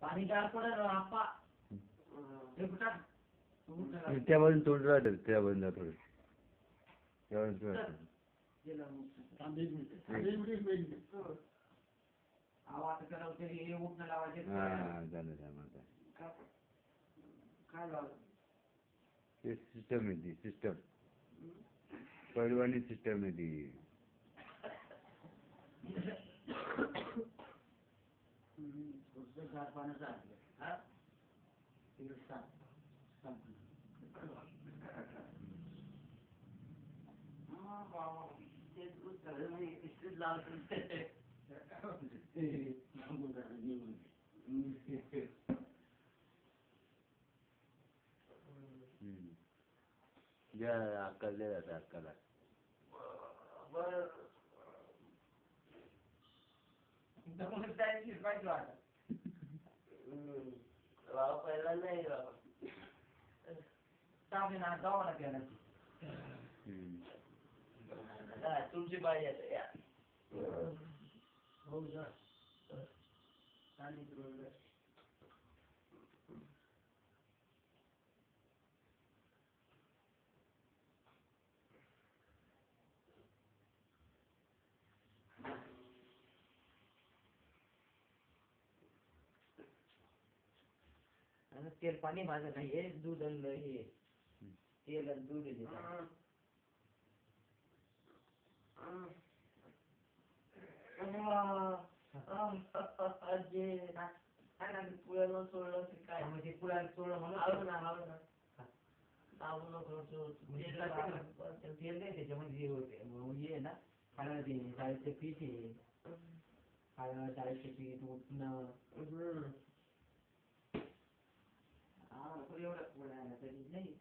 पाणी गार पडेल आप्पा हे कुठं त्या बाजून तोंड राहतं त्या बाजूला थोडं आवाज करावं हे उठणं लावायचे झालं काय लावलं ते सिस्टम आहे ती सिस्टम पहिलवानी सिस्टम आहे ती गार पाण्याचा अक्कल दे जातं अक्कल पहिला नाही गावाला गेला तुमची बाई येते हो का तेल पाणी माझं नाही आहे दूध हे तेल आणि दूध पुण्याला सोडलं काय म्हणजे पुण्याला सोडलं म्हणून तेल नाही त्याच्यामध्ये होते ना खाण्याचे शाळेचे पीठ आहे शाळेचे पीठ उठणं एवढं पुण्याला तरी नाही